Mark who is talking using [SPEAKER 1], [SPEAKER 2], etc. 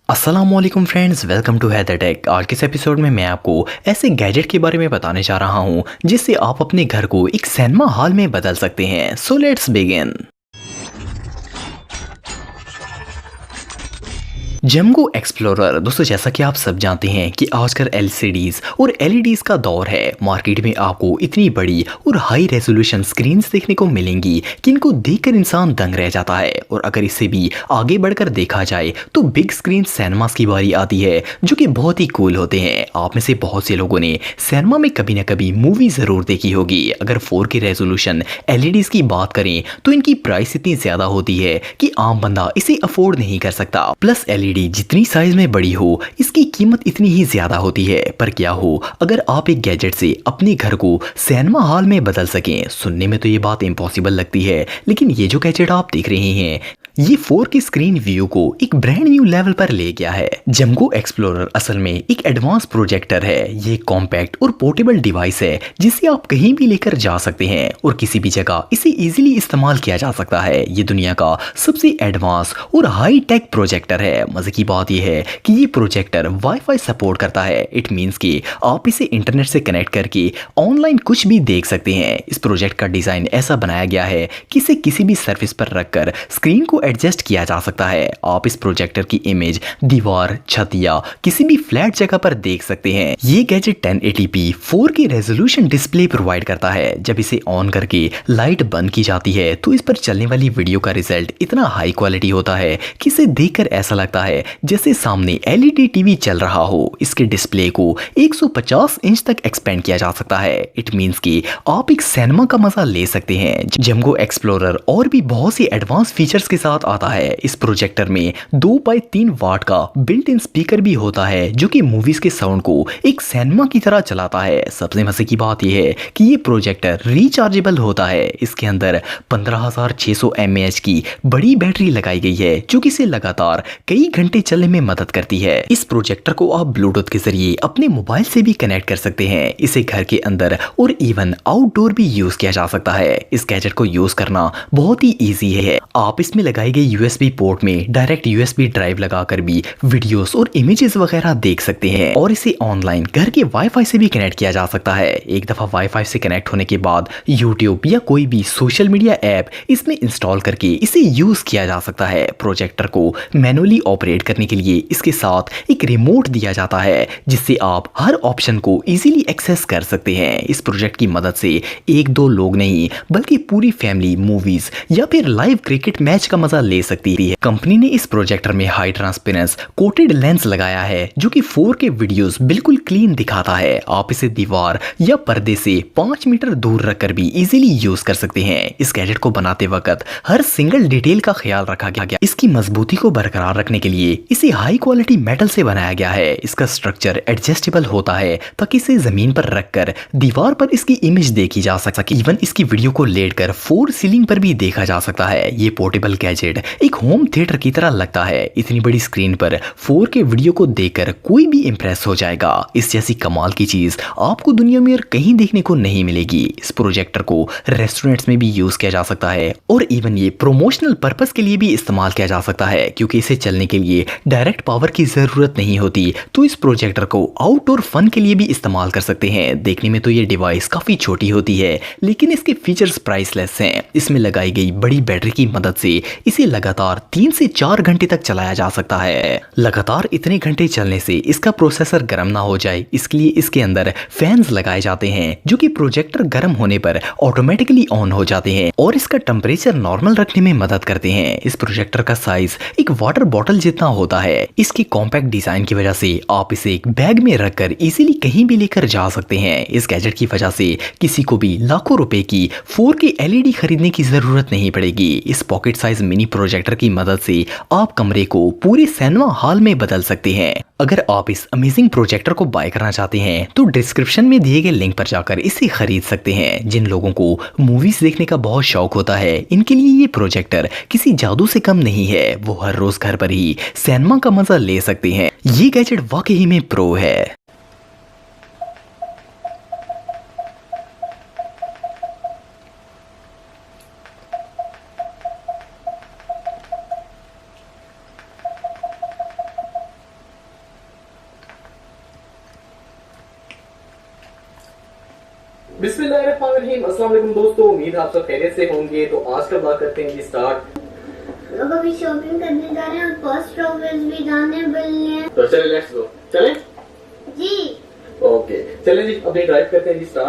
[SPEAKER 1] अस्सलामुअलैकुम friends, welcome to Haider Tech. आज के इस एपिसोड में मैं आपको ऐसे गैजेट के बारे में बताने जा रहा हूं जिससे आप अपने घर को एक सिनेमा हॉल में बदल सकते हैं। So let's begin. जेमगो एक्सप्लोरर। दोस्तों, जैसा कि आप सब जानते हैं कि आजकल एलसीडीज और एलईडीज का दौर है। मार्केट में आपको इतनी बड़ी और हाई रेजोल्यूशन स्क्रीन्स देखने को मिलेंगी कि इनको देखकर इंसान दंग रह जाता है। और अगर इससे भी आगे बढ़कर देखा जाए तो बिग स्क्रीन सिनेमास की बारी आती है, जो कि बहुत ही कूल होते हैं। आप में से बहुत से लोगों ने सिनेमा में कभी ना कभी मूवी जरूर देखी होगी। अगर 4K रेजोल्यूशन एलईडीज की बात करें तो इनकी प्राइस इतनी ज्यादा होती है कि आम बंदा इसे अफोर्ड नहीं कर सकता। प्लस एलईडी जितनी साइज में बड़ी हो, इसकी कीमत इतनी ही ज्यादा होती है। पर क्या हो अगर आप एक गैजेट से अपने घर को सिनेमा हॉल में बदल सकें। सुनने में तो ये बात इम्पॉसिबल लगती है, लेकिन ये जो गैजेट आप देख रहे हैं ये 4K स्क्रीन व्यू को एक ब्रांड न्यू लेवल पर ले गया है। जेमगो एक्सप्लोरर असल में एक एडवांस प्रोजेक्टर है। ये कॉम्पैक्ट और पोर्टेबल डिवाइस है जिसे आप कहीं भी लेकर जा सकते हैं और किसी भी जगह इसे इजीली इस्तेमाल किया जा सकता है। ये दुनिया का सबसे एडवांस और हाई टेक प्रोजेक्टर है। मजे की बात यह है कि ये प्रोजेक्टर वाईफाई सपोर्ट करता है। इट मीन्स कि आप इसे इंटरनेट से कनेक्ट करके ऑनलाइन कुछ भी देख सकते हैं। इस प्रोजेक्ट का डिजाइन ऐसा बनाया गया है कि इसे किसी भी सरफेस पर रखकर स्क्रीन को एडजस्ट किया जा सकता है। आप इस प्रोजेक्टर की इमेज दीवार, छत या किसी भी फ्लैट जगह पर देख सकते हैं। ये gadget 1080p 4K resolution display provide करता है। जब इसे ऑन करके लाइट बंद की जाती है तो इस पर चलने वाली वीडियो का रिजल्ट इतना हाई क्वालिटी होता है कि इसे देखकर ऐसा लगता है जैसे सामने एलईडी टीवी चल रहा हो। इसके डिस्प्ले को 150 इंच तक एक्सपेंड किया जा सकता है। इट मींस कि आप एक सिनेमा का मजा ले सकते हैं। जेमगो एक्सप्लोरर और भी बहुत सी एडवांस फीचर्स के साथ आता है। इस प्रोजेक्टर में 2x3 वाट का बिल्ट इन स्पीकर भी होता है, जो कि मूवीज के साउंड को एक सिनेमा की तरह चलाता है। सबसे मजे की बात यह है कि ये प्रोजेक्टर रिचार्जेबल होता है। इसके अंदर 15600 mAh की बड़ी बैटरी लगाई गई है, जो कि इसे लगातार कई घंटे चलने में मदद करती है। इस प्रोजेक्टर को आप ब्लूटूथ के जरिए अपने मोबाइल से भी कनेक्ट कर सकते हैं। इसे घर के अंदर और इवन आउटडोर भी यूज किया जा सकता है। इस गैजेट को यूज करना बहुत ही ईजी है। आप इसमें लगाई गई यूएसबी पोर्ट में डायरेक्ट यूएसबी ड्राइव लगाकर भी वीडियोस और इमेजेस वगैरह देख सकते हैं। और इसे ऑनलाइन घर के वाईफाई से भी कनेक्ट किया जा सकता है। एक दफा वाईफाई से कनेक्ट होने के बाद यूट्यूब या कोई भी सोशल मीडिया ऐप इसमें इंस्टॉल करके इसे यूज किया जा सकता है। प्रोजेक्टर को मैनुअली ऑपरेट करने के लिए इसके साथ एक रिमोट दिया जाता है, जिससे आप हर ऑप्शन को इजीली एक्सेस कर सकते हैं। इस प्रोजेक्ट की मदद से एक दो लोग नहीं बल्कि पूरी फैमिली मूवीज या फिर लाइव क्रिकेट मैच का मजा ले सकती है। कंपनी ने इस प्रोजेक्टर में हाई ट्रांसपेरेंस कोटेड लेंस लगाया है, जो कि 4K वीडियोस बिल्कुल क्लीन दिखाता है। आप इसे दीवार या पर्दे से 5 मीटर दूर रखकर भी इजीली यूज कर सकते हैं। इस गैजेट को बनाते वक्त हर सिंगल डिटेल का ख्याल रखा गया। इसकी मजबूती को बरकरार रखने के लिए इसे हाई क्वालिटी मेटल से बनाया गया है। इसका स्ट्रक्चर एडजस्टेबल होता है ताकि इसे जमीन पर रखकर दीवार पर इसकी इमेज देखी जा सके। इवन इसकी वीडियो को लेटकर 4 सीलिंग पर भी देखा जा सकता है। ये पोर्टेबल गैजेट एक होम थिएटर की तरह लगता है। इतनी बड़ी स्क्रीन पर 4K वीडियो को देखकर कोई भी इंप्रेस हो जाएगा। इस जैसी कमाल की चीज आपको दुनिया में और कहीं देखने को नहीं मिलेगी। इस प्रोजेक्टर को रेस्टोरेंट्स में भी यूज किया जा सकता है और इवन ये प्रमोशनल पर्पस के लिए भी इस्तेमाल किया जा सकता है, क्योंकि इसे चलने के लिए डायरेक्ट पावर की जरूरत नहीं होती। तो इस प्रोजेक्टर को आउटडोर फन के लिए भी इस्तेमाल कर सकते हैं। देखने में तो ये डिवाइस काफी छोटी होती है, लेकिन इसके फीचर्स प्राइसलेस हैं। इसमें लगाई गई बड़ी बैटरी की मदद से इसे लगातार 3 से 4 घंटे तक चलाया जा सकता है। लगातार इतने घंटे चलने से इसका प्रोसेसर गर्म ना हो जाए, इसके लिए इसके अंदर फैंस लगाए जाते हैं, जो कि प्रोजेक्टर गर्म होने पर ऑटोमेटिकली ऑन हो जाते हैं और इसका टेम्परेचर नॉर्मल रखने में मदद करते हैं। इस प्रोजेक्टर का साइज एक वाटर बॉटल जितना होता है। इसकी कॉम्पैक्ट डिजाइन की वजह से आप इसे एक बैग में रखकर इजीली कहीं भी लेकर जा सकते हैं। इस गैजेट की वजह से किसी को भी लाखों रुपए की 4K एलईडी खरीदने की जरूरत नहीं पड़ेगी। इस पॉकेट साइज मिनी प्रोजेक्टर की मदद से आप कमरे को पूरे सिनेमा हॉल में बदल सकते हैं। अगर आप इस अमेजिंग प्रोजेक्टर को बाय करना चाहते हैं तो डिस्क्रिप्शन में दिए गए लिंक पर जाकर इसे खरीद सकते हैं। जिन लोगों को मूवीज देखने का बहुत शौक होता है, इनके लिए ये प्रोजेक्टर किसी जादू से कम नहीं है। वो हर रोज घर पर ही सिनेमा का मजा ले सकते हैं। ये गैजेट वाकई में प्रो है। बिस्मिल्लाहिर्रहमानिर्रहीम। अस्सलाम वालेकुम दोस्तों, उम्मीद है आप सब खैरियत से होंगे। तो आज का ब्लॉग करते हैं जी स्टार्ट।
[SPEAKER 2] लोग अभी शॉपिंग करने जा रहे हैं और पोस्ट ऑफिस भी जाने वाले हैं।
[SPEAKER 1] तो चले लेट्स गो। चले
[SPEAKER 2] जी
[SPEAKER 1] ओके चले जी, अपनी ड्राइव करते हैं जी स्टार्ट।